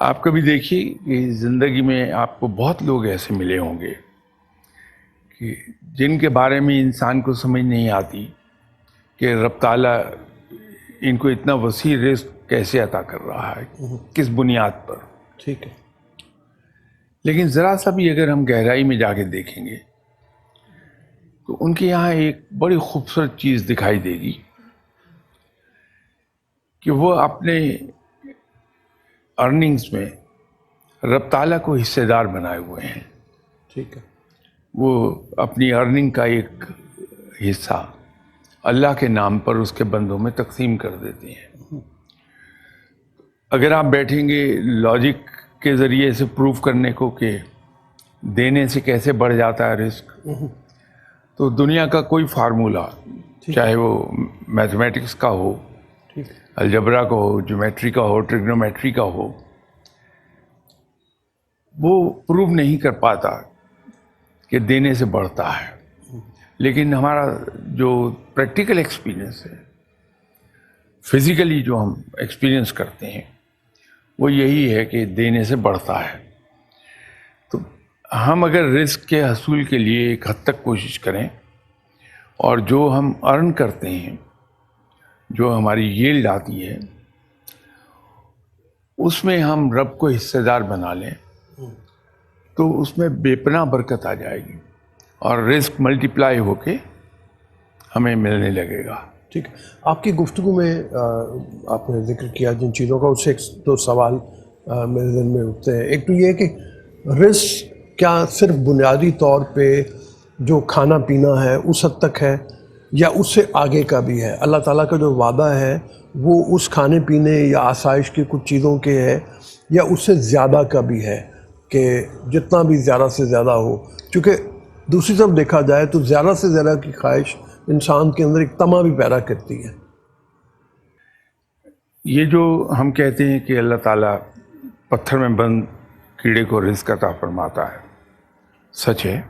آپ کبھی دیکھیے کہ زندگی میں آپ کو بہت لوگ ایسے ملے ہوں گے کہ جن کے بارے میں انسان کو سمجھ نہیں آتی کہ رب تعالیٰ ان کو اتنا وسیع رزق کیسے عطا کر رہا ہے، کس بنیاد پر. ٹھیک ہے. لیکن ذرا سا بھی اگر ہم گہرائی میں جا کے دیکھیں گے تو ان کے یہاں ایک بڑی خوبصورت چیز دکھائی دے گی کہ وہ اپنے ارننگز میں رب تعالیٰ کو حصے دار بنائے ہوئے ہیں. ٹھیک ہے. وہ اپنی ارننگ کا ایک حصہ اللہ کے نام پر اس کے بندوں میں تقسیم کر دیتے ہیں. اگر آپ بیٹھیں گے لاجک کے ذریعے سے پروف کرنے کو کہ دینے سے کیسے بڑھ جاتا ہے رزق، تو دنیا کا کوئی فارمولہ، چاہے وہ میتھمیٹکس کا ہو، الجبرا کا ہو، جیومیٹری کا ہو، ٹریگنومیٹری کا ہو، وہ پروو نہیں کر پاتا کہ دینے سے بڑھتا ہے. لیکن ہمارا جو پریکٹیکل ایکسپیرئنس ہے، فزیکلی جو ہم ایکسپیرئنس کرتے ہیں، وہ یہی ہے کہ دینے سے بڑھتا ہے. تو ہم اگر رزق کے حصول کے لیے ایک حد تک کوشش کریں اور جو ہم ارن کرتے ہیں، جو ہماری ییلڈ آتی ہے، اس میں ہم رب کو حصے دار بنا لیں تو اس میں بے پناہ برکت آ جائے گی اور رزق ملٹیپلائی ہو کے ہمیں ملنے لگے گا. ٹھیک ہے. آپ کی گفتگو میں آپ نے ذکر کیا جن چیزوں کا، اس سے ایک دو سوال میرے ذہن میں اٹھتے ہیں. ایک تو یہ کہ رزق کیا صرف بنیادی طور پہ جو کھانا پینا ہے اس حد تک ہے یا اس سے آگے کا بھی ہے؟ اللہ تعالیٰ کا جو وعدہ ہے وہ اس کھانے پینے یا آسائش کی کچھ چیزوں کے ہے یا اس سے زیادہ کا بھی ہے کہ جتنا بھی زیادہ سے زیادہ ہو؟ چونکہ دوسری طرف دیکھا جائے تو زیادہ سے زیادہ کی خواہش انسان کے اندر ایک طمع بھی پیدا کرتی ہے. یہ جو ہم کہتے ہیں کہ اللہ تعالیٰ پتھر میں بند کیڑے کو رزق عطا فرماتا ہے، سچ ہے.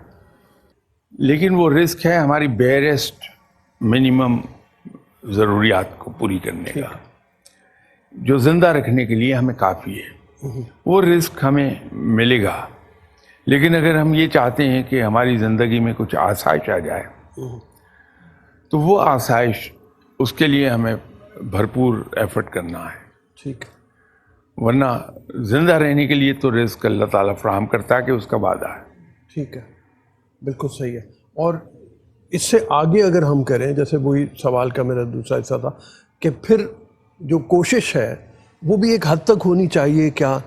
لیکن وہ رزق ہے ہماری بیرسٹ منیمم ضروریات کو پوری کرنے کا، جو زندہ رکھنے کے لیے ہمیں کافی ہے. وہ رزق ہمیں ملے گا. لیکن اگر ہم یہ چاہتے ہیں کہ ہماری زندگی میں کچھ آسائش آ جائے تو وہ آسائش، اس کے لیے ہمیں بھرپور ایفرٹ کرنا ہے. ٹھیک. ورنہ زندہ رہنے کے لیے تو رزق اللہ تعالیٰ فراہم کرتا ہے کہ اس کا وعدہ ہے. ٹھیک ہے، بالکل صحیح ہے. اور اس سے آگے اگر ہم کریں، جیسے وہی سوال کا میرا دوسرا حصہ تھا کہ پھر جو کوشش ہے وہ بھی ایک حد تک ہونی چاہیے کیا؟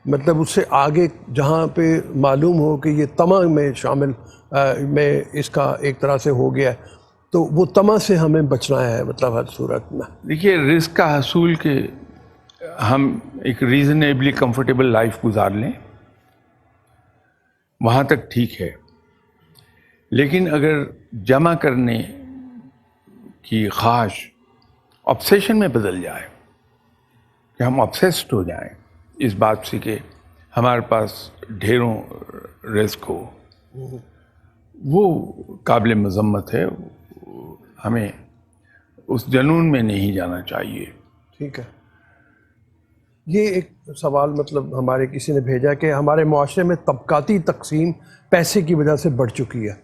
مطلب اس سے آگے جہاں پہ معلوم ہو کہ یہ طمع میں شامل میں اس کا ایک طرح سے ہو گیا ہے، تو وہ طمع سے ہمیں بچنا ہے، مطلب ہر صورت میں. دیکھیے، رزق کا حصول کہ ہم ایک ریزنیبلی کمفرٹیبل لائف گزار لیں، وہاں تک ٹھیک ہے. لیکن اگر جمع کرنے کی خواہش آبسیشن میں بدل جائے، کہ ہم آبسیسڈ ہو جائیں اس بات سے کہ ہمارے پاس ڈھیروں رزق ہو، وہ قابل مذمت ہے. ہمیں اس جنون میں نہیں جانا چاہیے. ٹھیک ہے. یہ ایک سوال مطلب ہمارے کسی نے بھیجا کہ ہمارے معاشرے میں طبقاتی تقسیم پیسے کی وجہ سے بڑھ چکی ہے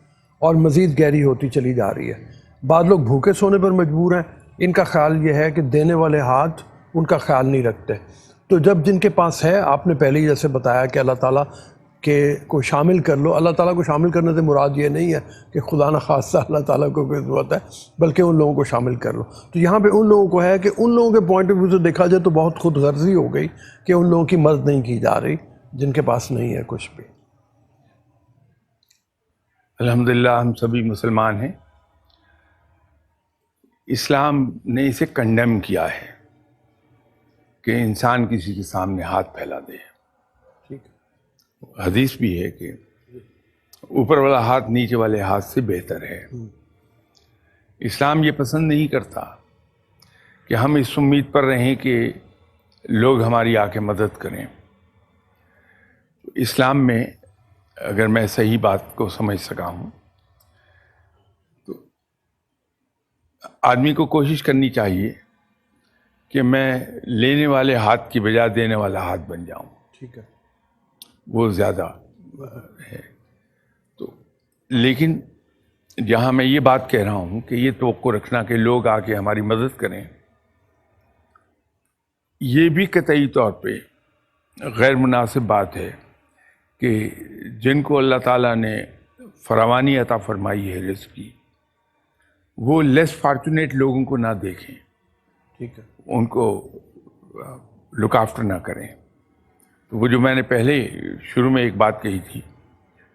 اور مزید گہری ہوتی چلی جا رہی ہے. بعض لوگ بھوکے سونے پر مجبور ہیں. ان کا خیال یہ ہے کہ دینے والے ہاتھ ان کا خیال نہیں رکھتے. تو جب جن کے پاس ہے، آپ نے پہلے ہی جیسے بتایا کہ اللہ تعالیٰ کہ کو شامل کر لو. اللہ تعالیٰ کو شامل کرنے سے مراد یہ نہیں ہے کہ خدا نخواستہ اللہ تعالیٰ کو کوئی ضرورت ہے، بلکہ ان لوگوں کو شامل کر لو. تو یہاں پہ ان لوگوں کو ہے کہ ان لوگوں کے پوائنٹ آف ویو سے دیکھا جائے تو بہت خود غرضی ہو گئی کہ ان لوگوں کی مدد نہیں کی جا رہی جن کے پاس نہیں ہے کچھ بھی. الحمدللہ ہم سبھی مسلمان ہیں. اسلام نے اسے کنڈیم کیا ہے کہ انسان کسی کے سامنے ہاتھ پھیلا دے. حدیث بھی ہے کہ اوپر والا ہاتھ نیچے والے ہاتھ سے بہتر ہے. اسلام یہ پسند نہیں کرتا کہ ہم اس امید پر رہیں کہ لوگ ہماری آ کے مدد کریں. اسلام میں اگر میں صحیح بات کو سمجھ سکا ہوں تو آدمی کو کوشش کرنی چاہیے کہ میں لینے والے ہاتھ کی بجائے دینے والا ہاتھ بن جاؤں. ٹھیک ہے. وہ زیادہ ہے. تو لیکن جہاں میں یہ بات کہہ رہا ہوں کہ یہ توقع رکھنا کہ لوگ آ کے ہماری مدد کریں، یہ بھی قطعی طور پہ غیر مناسب بات ہے کہ جن کو اللہ تعالیٰ نے فراوانی عطا فرمائی ہے رزق کی، وہ لیس فارچونیٹ لوگوں کو نہ دیکھیں، ٹھیک ہے. ان کو لک آفٹر نہ کریں. تو وہ جو میں نے پہلے شروع میں ایک بات کہی تھی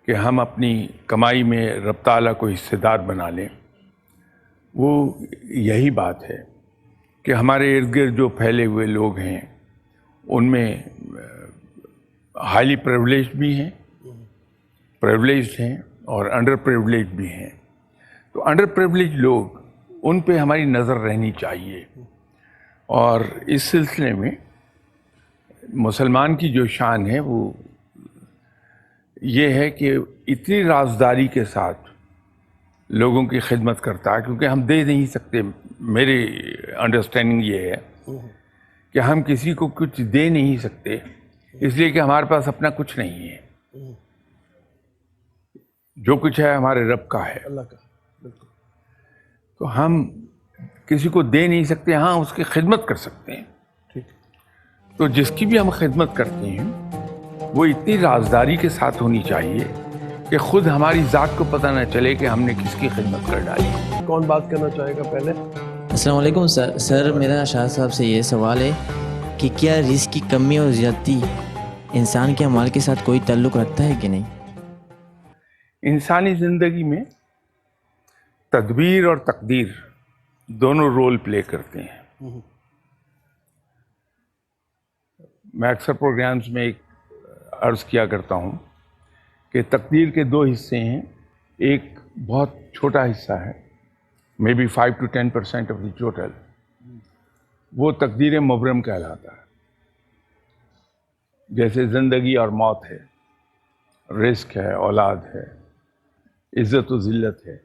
کہ ہم اپنی کمائی میں رب تعالیٰ کو حصے دار بنا لیں، وہ یہی بات ہے کہ ہمارے ارد گرد جو پھیلے ہوئے لوگ ہیں ان میں ہائیلی پریولیجڈ بھی ہیں، پریولیجڈ ہیں اور انڈر پریولیجڈ بھی ہیں. تو انڈر پریولیجڈ لوگ، ان پہ ہماری نظر رہنی چاہیے. اور اس سلسلے میں مسلمان کی جو شان ہے وہ یہ ہے کہ اتنی رازداری کے ساتھ لوگوں کی خدمت کرتا ہے، کیونکہ ہم دے نہیں سکتے. میری انڈرسٹینڈنگ یہ ہے کہ ہم کسی کو کچھ دے نہیں سکتے، اس لیے کہ ہمارے پاس اپنا کچھ نہیں ہے. جو کچھ ہے ہمارے رب کا ہے. اللہ کا. بالکل. تو ہم کسی کو دے نہیں سکتے، ہاں اس کی خدمت کر سکتے ہیں. ٹھیک. تو جس کی بھی ہم خدمت کرتے ہیں وہ اتنی رازداری کے ساتھ ہونی چاہیے کہ خود ہماری ذات کو پتہ نہ چلے کہ ہم نے کس کی خدمت کر ڈالی. کون بات کرنا چاہے گا پہلے؟ السلام علیکم سر. سر میرا شاہ صاحب سے یہ سوال ہے کہ کیا رزق کی کمی اور زیادتی انسان کے اعمال کے ساتھ کوئی تعلق رکھتا ہے کہ نہیں؟ انسانی زندگی میں تدبیر اور تقدیر دونوں رول پلے کرتے ہیں. میں اکثر پروگرامز میں ایک عرض کیا کرتا ہوں کہ تقدیر کے دو حصے ہیں. ایک بہت چھوٹا حصہ ہے، may be 5 to 10% of the total, وہ تقدیر مبرم کہلاتا ہے. جیسے زندگی اور موت ہے، رزق ہے، اولاد ہے، عزت و ذلت ہے.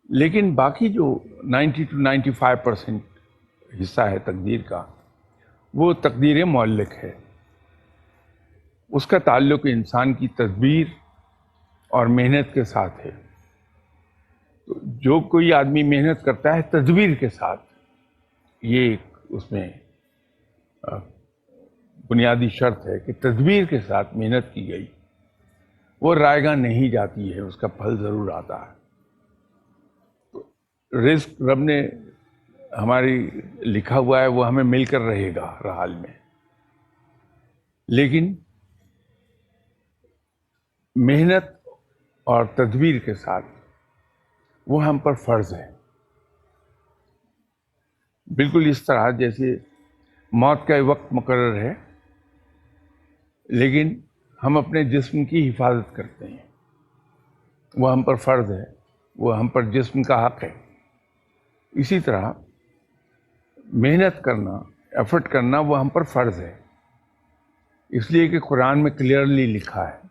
لیکن باقی جو 90 to 95% حصہ ہے تقدیر کا، وہ تقدیر معلق ہے. اس کا تعلق انسان کی تدبیر اور محنت کے ساتھ ہے. تو جو کوئی آدمی محنت کرتا ہے تدبیر کے ساتھ، یہ ایک اس میں بنیادی شرط ہے کہ تدبیر کے ساتھ محنت کی گئی، وہ رائے گاہ نہیں جاتی ہے، اس کا پھل ضرور آتا ہے. تو رزق رب نے ہماری لکھا ہوا ہے، وہ ہمیں مل کر رہے گا ہر حال میں. لیکن محنت اور تدبیر کے ساتھ وہ ہم پر فرض ہے. بالکل اس طرح جیسے موت کا وقت مقرر ہے، لیکن ہم اپنے جسم کی حفاظت کرتے ہیں، وہ ہم پر فرض ہے، وہ ہم پر جسم کا حق ہے. اسی طرح محنت کرنا، ایفرٹ کرنا، وہ ہم پر فرض ہے. اس لیے کہ قرآن میں کلیئرلی لکھا ہے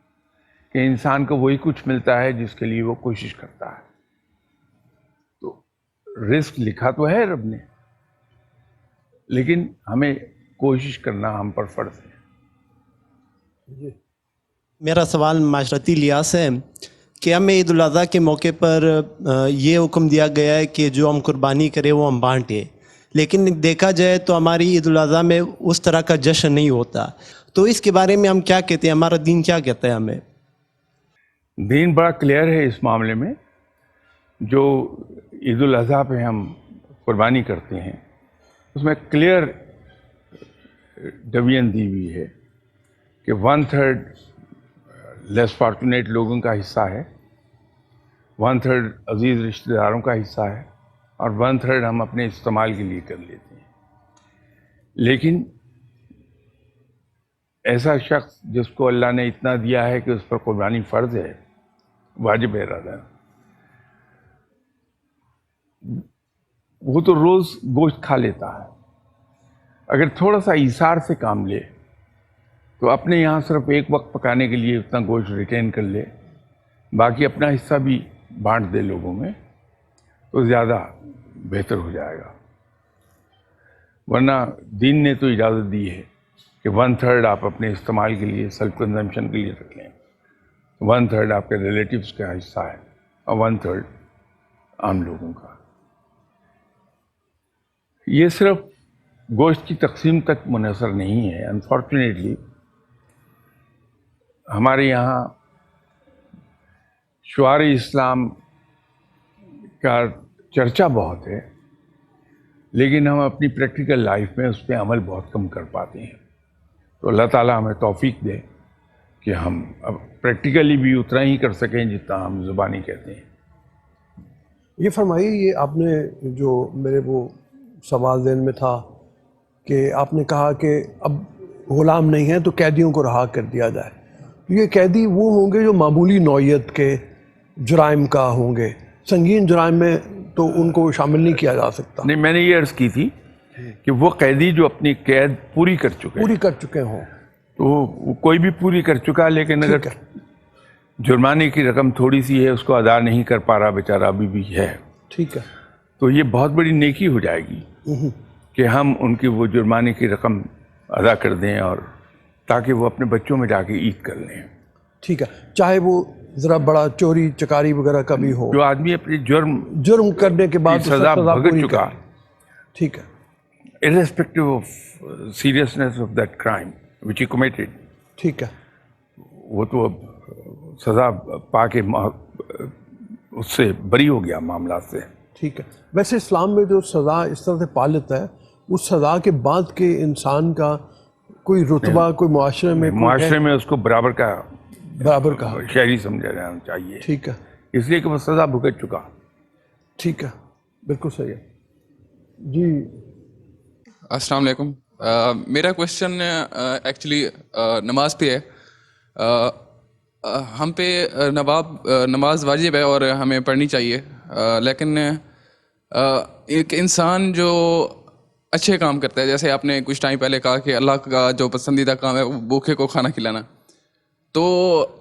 کہ انسان کو وہی کچھ ملتا ہے جس کے لیے وہ کوشش کرتا ہے. تو رزق لکھا تو ہے رب نے، لیکن ہمیں کوشش کرنا ہم پر فرض ہے. میرا سوال معاشرتی لحاظ سے ہے کہ ہمیں عید الاضحیٰ کے موقع پر یہ حکم دیا گیا ہے کہ جو ہم قربانی کریں وہ ہم بانٹیں، لیکن دیکھا جائے تو ہماری عید الاضحیٰ میں اس طرح کا جشن نہیں ہوتا. تو اس کے بارے میں ہم کیا کہتے ہیں، ہمارا دین کیا کہتا ہے ہمیں؟ دین بڑا کلیئر ہے اس معاملے میں. جو عید الاضحیٰ پہ ہم قربانی کرتے ہیں اس میں کلیئر ڈویژن دی ہوئی ہے کہ 1/3 لیس فارچونیٹ لوگوں کا حصہ ہے، 1/3 عزیز رشتہ داروں کا حصہ ہے، اور 1/3 ہم اپنے استعمال کے لیے کر لیتے ہیں. لیکن ایسا شخص جس کو اللہ نے اتنا دیا ہے کہ اس پر قربانی فرض ہے، واجب ارادہ، وہ تو روز گوشت کھا لیتا ہے. اگر تھوڑا سا ایثار سے کام لے تو اپنے یہاں صرف ایک وقت پکانے کے لیے اتنا گوشت ریٹین کر لے، باقی اپنا حصہ بھی بانٹ دے لوگوں میں، تو زیادہ بہتر ہو جائے گا. ورنہ دین نے تو اجازت دی ہے کہ 1/3 آپ اپنے استعمال کے لیے سیلف کنزمپشن کے لیے رکھ لیں, 1/3 آپ کے ریلیٹیوس کا حصہ ہے اور 1/3 عام لوگوں کا. یہ صرف گوشت کی تقسیم تک منحصر نہیں ہے. انفارچونیٹلی ہمارے یہاں شعار اسلام کا چرچا بہت ہے, لیکن ہم اپنی پریکٹیکل لائف میں اس پہ عمل بہت کم کر پاتے ہیں. تو اللہ تعالیٰ ہمیں توفیق دے کہ ہم اب پریکٹیکلی بھی اتنا ہی کر سکیں جتنا ہم زبانی کہتے ہیں. یہ فرمائیے, یہ آپ نے جو میرے وہ سوال ذہن میں تھا کہ آپ نے کہا کہ اب غلام نہیں ہے تو قیدیوں کو رہا کر دیا جائے. یہ قیدی وہ ہوں گے جو معمولی نوعیت کے جرائم کا ہوں گے, سنگین جرائم میں تو ان کو شامل نہیں کیا جا سکتا. نہیں, میں نے یہ عرض کی تھی کہ وہ قیدی جو اپنی قید پوری کر چکے ہوں تو وہ کوئی بھی پوری کر چکا, لیکن اگر جرمانے کی رقم تھوڑی سی ہے, اس کو ادا نہیں کر پا رہا بیچارہ ابھی بھی ہے, ٹھیک ہے, تو یہ بہت بڑی نیکی ہو جائے گی کہ ہم ان کی وہ جرمانے کی رقم ادا کر دیں, اور تاکہ وہ اپنے بچوں میں جا کے عید کر لیں. ٹھیک ہے, چاہے وہ ذرا بڑا چوری چکاری وغیرہ کا بھی ہو, جو آدمی اپنی جرم کرنے کے بعد سزا بھگت چکا, ٹھیک ہے, irrespective of seriousness of that crime which he committed, ٹھیک ہے, وہ تو اب سزا پا کے اس سے بری ہو گیا معاملات سے. ٹھیک ہے. ویسے اسلام میں جو سزا اس طرح سے پا لیتا ہے, اس سزا کے بعد کے انسان کا کوئی رتبہ کوئی معاشرے میں اس کو برابر کا شہری سمجھا جانا چاہیے. ٹھیک ہے, اس لیے کہ وہ سزا بھگت چکا. ٹھیک ہے, بالکل صحیح ہے. جی السلام علیکم. میرا کوشچن ایکچولی نماز پہ ہے. ہم پہ نماز واجب ہے اور ہمیں پڑھنی چاہیے, لیکن ایک انسان جو اچھے کام کرتا ہے, جیسے آپ نے کچھ ٹائم پہلے کہا کہ اللہ کا جو پسندیدہ کام ہے وہ بھوکے کو کھانا کھلانا, تو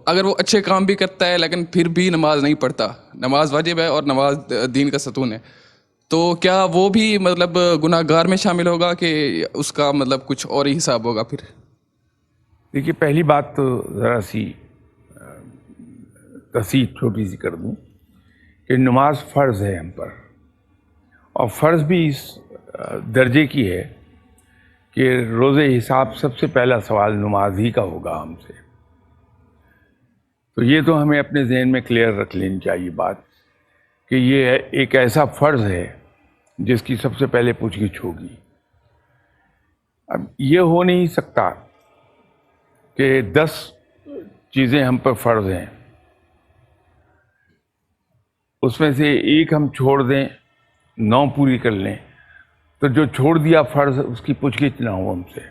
اگر وہ اچھے کام بھی کرتا ہے لیکن پھر بھی نماز نہیں پڑھتا, نماز واجب ہے اور نماز دین کا ستون ہے, تو کیا وہ بھی مطلب گناہ گار میں شامل ہوگا کہ اس کا مطلب کچھ اور ہی حساب ہوگا پھر؟ دیکھیے, پہلی بات تو ذرا سی تصحیح چھوٹی سی کر دوں کہ نماز فرض ہے ہم پر, اور فرض بھی اس درجے کی ہے کہ روز حساب سب سے پہلا سوال نماز ہی کا ہوگا ہم سے. تو یہ تو ہمیں اپنے ذہن میں کلیئر رکھ لینی چاہیے بات کہ یہ ایک ایسا فرض ہے جس کی سب سے پہلے پوچھ گچھ ہوگی. اب یہ ہو نہیں سکتا کہ 10 چیزیں ہم پر فرض ہیں, اس میں سے ایک ہم چھوڑ دیں, 9 پوری کر لیں, تو جو چھوڑ دیا فرض اس کی پوچھ گچھ نہ ہو ہم سے.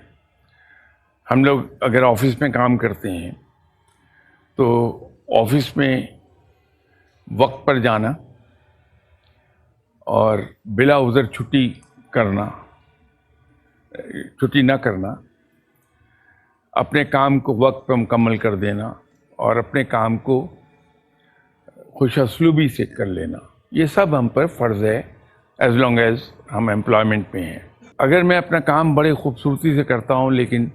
ہم لوگ اگر آفس میں کام کرتے ہیں تو آفس میں وقت پر جانا اور بلا عذر چھٹی نہ کرنا, اپنے کام کو وقت پر مکمل کر دینا اور اپنے کام کو خوش اسلوبی سے کر لینا, یہ سب ہم پر فرض ہے ایز لانگ ایز ہم امپلائمنٹ میں ہیں. اگر میں اپنا کام بڑے خوبصورتی سے کرتا ہوں لیکن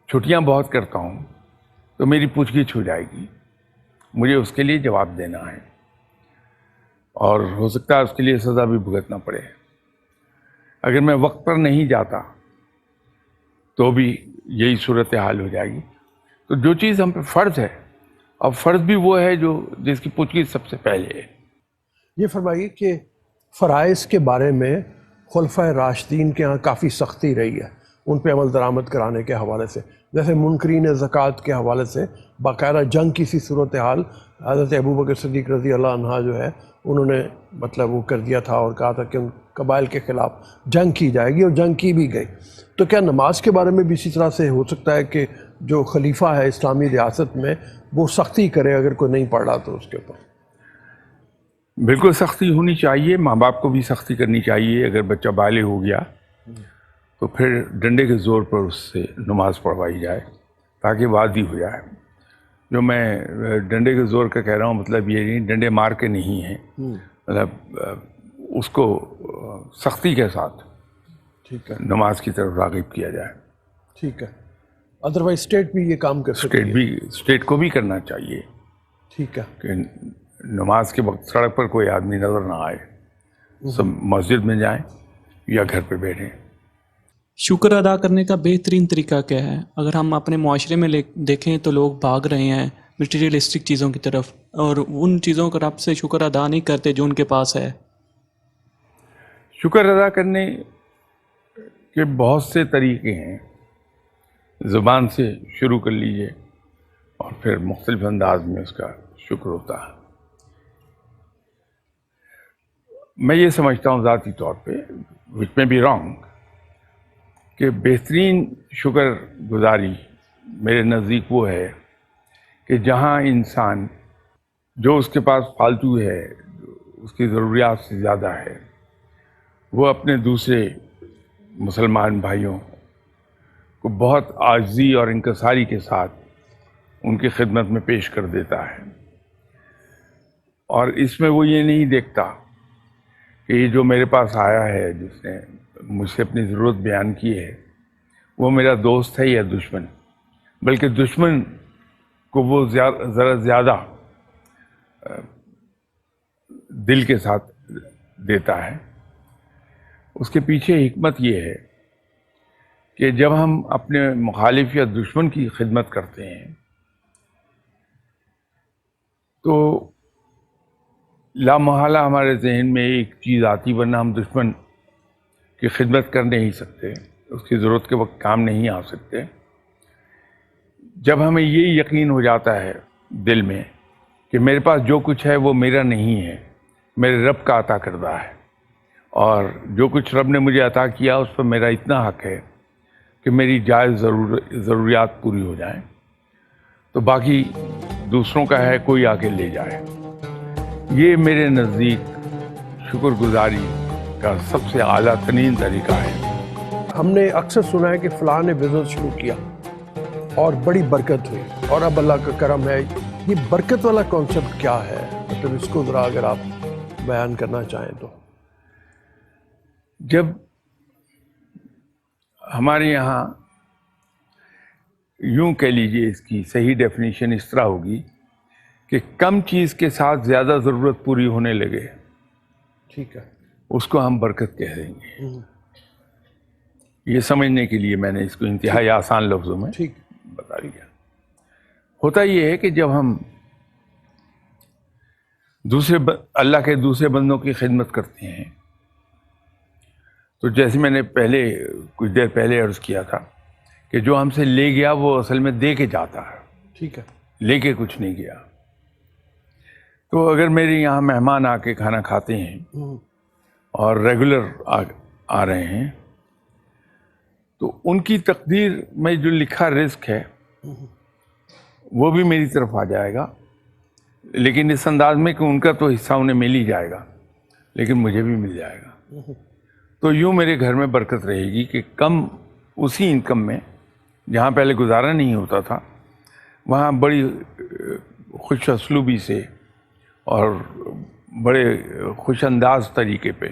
چھٹیاں بہت کرتا ہوں تو میری پوچھ گچھ ہو جائے گی, مجھے اس کے لیے جواب دینا ہے, اور ہو سکتا ہے اس کے لیے سزا بھی بھگتنا پڑے. اگر میں وقت پر نہیں جاتا تو بھی یہی صورتحال ہو جائے گی. تو جو چیز ہم پہ فرض ہے, اور فرض بھی وہ ہے جو جس کی پوچھ گچھ سب سے پہلے ہے. یہ فرمائیے کہ فرائض کے بارے میں خلفۂ راشدین کے ہاں کافی سختی رہی ہے ان پہ عمل درآمد کرانے کے حوالے سے. جیسے منکرین زکوٰۃ کے حوالے سے باقاعدہ جنگ کی سی صورتحال حضرت ابوبکر صدیق رضی اللہ عنہ جو ہے انہوں نے مطلب وہ کر دیا تھا اور کہا تھا کہ ان قبائل کے خلاف جنگ کی جائے گی, اور جنگ کی بھی گئی. تو کیا نماز کے بارے میں بھی اسی طرح سے ہو سکتا ہے کہ جو خلیفہ ہے اسلامی ریاست میں وہ سختی کرے اگر کوئی نہیں پڑھ رہا تو اس کے اوپر؟ بالکل سختی ہونی چاہیے, ماں باپ کو بھی سختی کرنی چاہیے. اگر بچہ بالغ ہو گیا تو پھر ڈنڈے کے زور پر اس سے نماز پڑھوائی جائے تاکہ وادی ہو جائے. جو میں ڈنڈے کے زور کا کہہ رہا ہوں مطلب یہ نہیں ڈنڈے مار کے نہیں ہیں, مطلب اس کو سختی کے ساتھ ٹھیک ہے نماز کی طرف راغب کیا جائے. ٹھیک ہے. ادروائز اسٹیٹ بھی یہ کام کر سکتی ہے. اسٹیٹ کو بھی کرنا چاہیے ٹھیک ہے. کہ نماز کے وقت سڑک پر کوئی آدمی نظر نہ آئے, سب مسجد میں جائیں یا گھر پہ بیٹھیں. شکر ادا کرنے کا بہترین طریقہ کیا ہے؟ اگر ہم اپنے معاشرے میں دیکھیں تو لوگ بھاگ رہے ہیں مٹیریلسٹک چیزوں کی طرف اور ان چیزوں کا رب سے شکر ادا نہیں کرتے جو ان کے پاس ہے. شکر ادا کرنے کے بہت سے طریقے ہیں. زبان سے شروع کر لیجئے اور پھر مختلف انداز میں اس کا شکر ہوتا ہے. میں یہ سمجھتا ہوں ذاتی طور پہ, وچ میں بی رانگ, کہ بہترین شکر گزاری میرے نزدیک وہ ہے کہ جہاں انسان جو اس کے پاس فالتو ہے, اس کی ضروریات سے زیادہ ہے, وہ اپنے دوسرے مسلمان بھائیوں کو بہت عاجزی اور انکساری کے ساتھ ان کی خدمت میں پیش کر دیتا ہے. اور اس میں وہ یہ نہیں دیکھتا کہ یہ جو میرے پاس آیا ہے, جس نے مجھ سے اپنی ضرورت بیان کی ہے, وہ میرا دوست ہے یا دشمن, بلکہ دشمن کو وہ ذرا زیادہ دل کے ساتھ دیتا ہے. اس کے پیچھے حکمت یہ ہے کہ جب ہم اپنے مخالف یا دشمن کی خدمت کرتے ہیں تو لامحالہ ہمارے ذہن میں ایک چیز آتی, ورنہ ہم دشمن کی خدمت کر نہیں سکتے, اس کی ضرورت کے وقت کام نہیں آ سکتے. جب ہمیں یہ یقین ہو جاتا ہے دل میں کہ میرے پاس جو کچھ ہے وہ میرا نہیں ہے, میرے رب کا عطا کردہ ہے, اور جو کچھ رب نے مجھے عطا کیا اس پر میرا اتنا حق ہے کہ میری جائز ضروریات پوری ہو جائیں, تو باقی دوسروں کا ہے, کوئی آ کے لے جائے. یہ میرے نزدیک شکر گزاری کا سب سے اعلیٰ ترین طریقہ ہے. ہم نے اکثر سنا ہے کہ فلاں نے بزنس شروع کیا اور بڑی برکت ہوئی اور اب اللہ کا کرم ہے. یہ برکت والا کانسیپٹ کیا ہے؟ مطلب اس کو ذرا اگر آپ بیان کرنا چاہیں تو. جب ہمارے یہاں یوں کہہ لیجئے, اس کی صحیح ڈیفینیشن اس طرح ہوگی کہ کم چیز کے ساتھ زیادہ ضرورت پوری ہونے لگے, ٹھیک ہے, اس کو ہم برکت کہہ دیں گے. یہ سمجھنے کے لیے میں نے اس کو انتہائی آسان لفظوں میں ٹھیک بتا دیا. ہوتا یہ ہے کہ جب ہم اللہ کے دوسرے بندوں کی خدمت کرتے ہیں تو جیسے میں نے کچھ دیر پہلے عرض کیا تھا کہ جو ہم سے لے گیا وہ اصل میں دے کے جاتا ہے, ٹھیک ہے, لے کے کچھ نہیں گیا. تو اگر میرے یہاں مہمان آ کے کھانا کھاتے ہیں اور ریگولر آ رہے ہیں تو ان کی تقدیر میں جو لکھا رزق ہے وہ بھی میری طرف آ جائے گا, لیکن اس انداز میں کہ ان کا تو حصہ انہیں مل ہی جائے گا لیکن مجھے بھی مل جائے گا. تو یوں میرے گھر میں برکت رہے گی کہ کم اسی انکم میں جہاں پہلے گزارا نہیں ہوتا تھا وہاں بڑی خوش اسلوبی سے اور بڑے خوش انداز طریقے پہ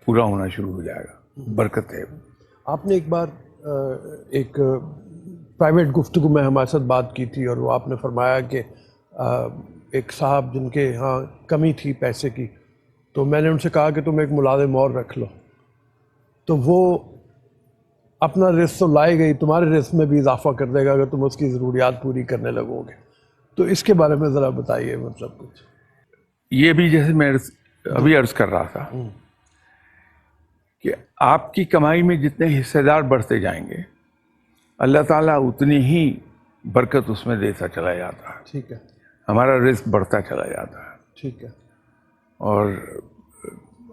پورا ہونا شروع ہو جائے گا. برکت ہے. آپ نے ایک بار ایک پرائیویٹ گفتگو میں ہمارے ساتھ بات کی تھی اور وہ آپ نے فرمایا کہ ایک صاحب جن کے ہاں کمی تھی پیسے کی, تو میں نے ان سے کہا کہ تم ایک ملازم اور رکھ لو, تو وہ اپنا رزق تو لائے گئی, تمہارے رزق میں بھی اضافہ کر دے گا اگر تم اس کی ضروریات پوری کرنے لگو گے. تو اس کے بارے میں ذرا بتائیے. مطلب کچھ یہ بھی جیسے میں ابھی عرض کر رہا تھا کہ آپ کی کمائی میں جتنے حصے دار بڑھتے جائیں گے اللہ تعالیٰ اتنی ہی برکت اس میں دیتا چلا جاتا ہے. ٹھیک ہے, ہمارا رزق بڑھتا چلا جاتا ہے. ٹھیک ہے, اور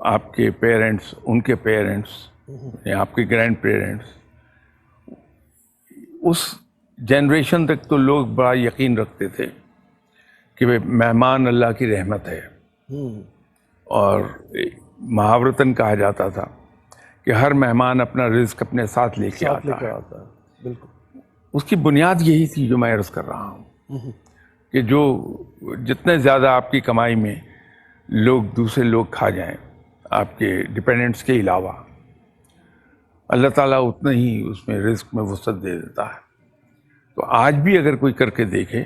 آپ کے پیرنٹس, ان کے پیرنٹس یا آپ کے گرینڈ پیرنٹس, اس جنریشن تک تو لوگ بڑا یقین رکھتے تھے کہ مہمان اللہ کی رحمت ہے, اور محاورتاً کہا جاتا تھا کہ ہر مہمان اپنا رزق اپنے ساتھ لے کے آتا ہے. بالکل. اس کی بنیاد یہی تھی جو میں عرض کر رہا ہوں کہ جو جتنے زیادہ آپ کی کمائی میں دوسرے لوگ کھا جائیں آپ کے ڈپینڈنٹس کے علاوہ, اللہ تعالیٰ اتنا ہی اس میں رزق میں وسعت دے دیتا ہے. تو آج بھی اگر کوئی کر کے دیکھے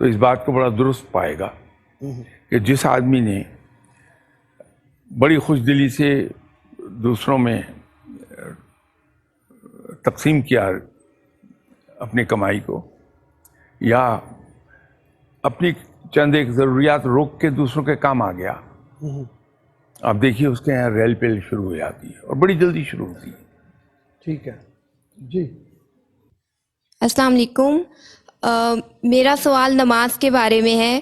تو اس بات کو بڑا درست پائے گا کہ جس آدمی نے بڑی خوش دلی سے دوسروں میں تقسیم کیا اپنی کمائی کو، یا اپنی چند ایک ضروریات روک کے دوسروں کے کام آ گیا، آپ دیکھیے اس کے یہاں ریل پیل شروع ہو جاتی ہے اور بڑی جلدی شروع ہوتی ہے۔ ٹھیک ہے جی۔ السلام علیکم۔ میرا سوال نماز کے بارے میں ہے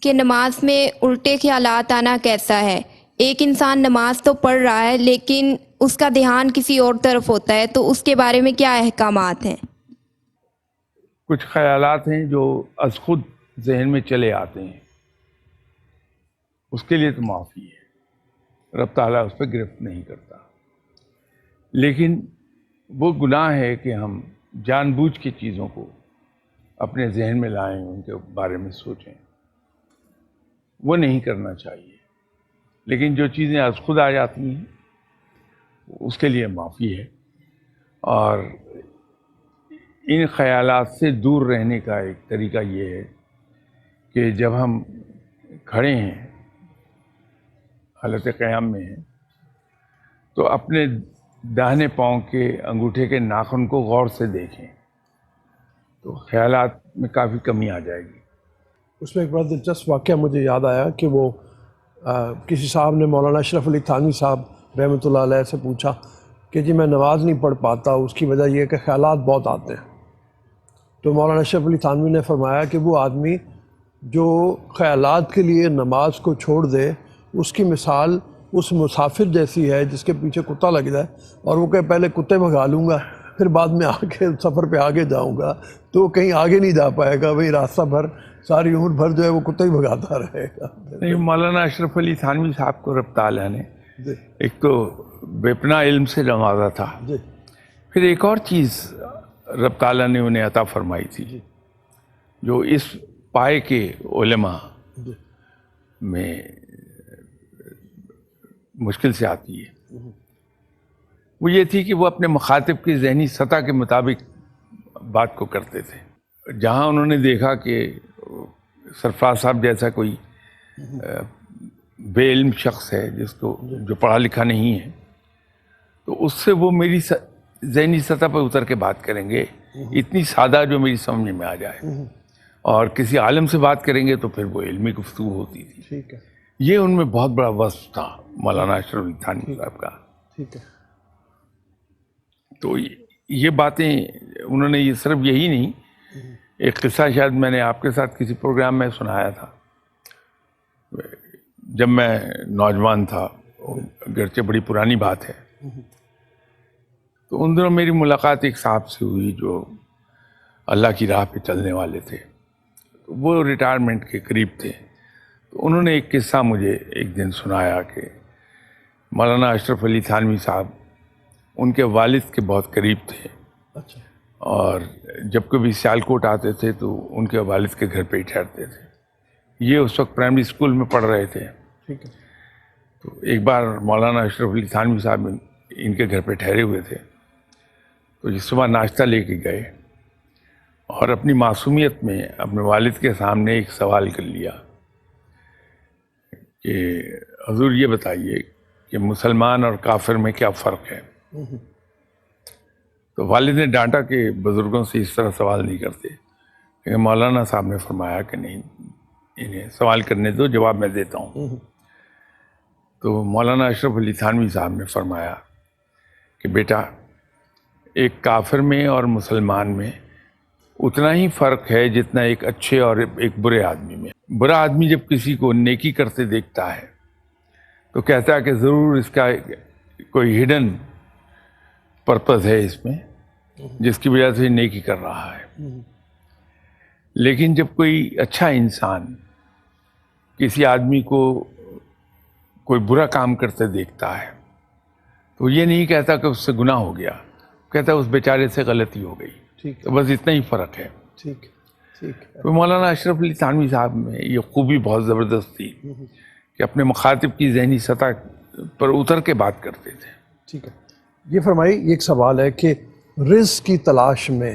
کہ نماز میں الٹے خیالات آنا کیسا ہے؟ ایک انسان نماز تو پڑھ رہا ہے لیکن اس کا دھیان کسی اور طرف ہوتا ہے، تو اس کے بارے میں کیا احکامات ہیں؟ کچھ خیالات ہیں جو از خود ذہن میں چلے آتے ہیں، اس کے لیے تو معافی ہے، رب تعالیٰ اس پہ گرفت نہیں کرتا، لیکن وہ گناہ ہے کہ ہم جان بوجھ کے چیزوں کو اپنے ذہن میں لائیں، ان کے بارے میں سوچیں، وہ نہیں کرنا چاہیے۔ لیکن جو چیزیں از خود آ جاتی ہیں اس کے لیے معافی ہے، اور ان خیالات سے دور رہنے کا ایک طریقہ یہ ہے کہ جب ہم کھڑے ہیں، حالت قیام میں ہیں، تو اپنے داہنے پاؤں کے انگوٹھے کے ناخن کو غور سے دیکھیں، تو خیالات میں کافی کمی آ جائے گی۔ اس میں ایک بڑا دلچسپ واقعہ مجھے یاد آیا کہ وہ کسی صاحب نے مولانا اشرف علی تھانوی صاحب رحمۃ اللہ علیہ سے پوچھا کہ جی میں نماز نہیں پڑھ پاتا، اس کی وجہ یہ ہے کہ خیالات بہت آتے ہیں۔ تو مولانا اشرف علی تھانوی نے فرمایا کہ وہ آدمی جو خیالات کے لیے نماز کو چھوڑ دے، اس کی مثال اس مسافر جیسی ہے جس کے پیچھے کتا لگ جائے اور وہ کہ پہلے کتے بھگا لوں گا پھر بعد میں آگے سفر پہ آگے جاؤں گا، تو وہ کہیں آگے نہیں جا پائے گا، وہی راستہ بھر ساری عمر بھر جو ہے وہ کتا ہی بھگاتا رہے گا۔ نہیں، مولانا اشرف علی تھانوی صاحب کو رب تعالیٰ نے ایک تو بے پناہ علم سے نوازا تھا، پھر ایک اور چیز رب تعالیٰ نے انہیں عطا فرمائی تھی جو اس پائے کے علماء میں مشکل سے آتی ہے، وہ یہ تھی کہ وہ اپنے مخاطب کی ذہنی سطح کے مطابق بات کو کرتے تھے۔ جہاں انہوں نے دیکھا کہ سرفراز صاحب جیسا کوئی بے علم شخص ہے جس کو جو پڑھا لکھا نہیں ہے، تو اس سے وہ میری ذہنی سطح پہ اتر کے بات کریں گے، اتنی سادہ جو میری سمجھ میں آ جائے، اور کسی عالم سے بات کریں گے تو پھر وہ علمی گفتگو ہوتی تھی۔ ٹھیک ہے، یہ ان میں بہت بڑا وصف تھا مولانا اشرف علی تھانوی صاحب کا۔ ٹھیک ہے، تو یہ باتیں انہوں نے، یہ صرف یہی نہیں، ایک قصہ شاید میں نے آپ کے ساتھ کسی پروگرام میں سنایا تھا، جب میں نوجوان تھا، گرچہ بڑی پرانی بات ہے، تو ان دنوں میری ملاقات ایک صاحب سے ہوئی جو اللہ کی راہ پہ چلنے والے تھے، وہ ریٹائرمنٹ کے قریب تھے۔ تو انہوں نے ایک قصہ مجھے ایک دن سنایا کہ مولانا اشرف علی تھانوی صاحب ان کے والد کے بہت قریب تھے، اچھا، اور جب کبھی سیالکوٹ آتے تھے تو ان کے والد کے گھر پہ ہی ٹھہرتے تھے۔ یہ اس وقت پرائمری اسکول میں پڑھ رہے تھے۔ ٹھیک ہے، تو ایک بار مولانا اشرف علی تھانوی صاحب ان کے گھر پہ ٹھہرے ہوئے تھے، تو یہ صبح ناشتہ لے کے گئے اور اپنی معصومیت میں اپنے والد کے سامنے ایک سوال کر لیا کہ حضور یہ بتائیے کہ مسلمان اور کافر میں کیا فرق ہے؟ تو والد نے ڈانٹا کہ بزرگوں سے اس طرح سوال نہیں کرتے، لیکن مولانا صاحب نے فرمایا کہ نہیں، انہیں سوال کرنے دو، جواب میں دیتا ہوں۔ تو مولانا اشرف علی تھانوی صاحب نے فرمایا کہ بیٹا، ایک کافر میں اور مسلمان میں اتنا ہی فرق ہے جتنا ایک اچھے اور ایک برے آدمی میں۔ برا آدمی جب کسی کو نیکی کرتے دیکھتا ہے تو کہتا ہے کہ ضرور اس کا کوئی ہڈن پرپز ہے اس میں جس کی وجہ سے نیکی کر رہا ہے، لیکن جب کوئی اچھا انسان کسی آدمی کو کوئی برا کام کرتے دیکھتا ہے تو یہ نہیں کہتا کہ اس سے گناہ ہو گیا، کہتا ہے اس بیچارے سے غلطی ہو گئی۔ ٹھیک تو بس اتنا ہی فرق ہے۔ ٹھیک ہے، ٹھیک ہے، تو مولانا اشرف علی تھانوی صاحب میں یہ خوبی بہت زبردست تھی کہ اپنے مخاطب کی ذہنی سطح پر اتر کے بات کرتے تھے۔ ٹھیک ہے۔ یہ فرمائی، ایک سوال ہے کہ رزق کی تلاش میں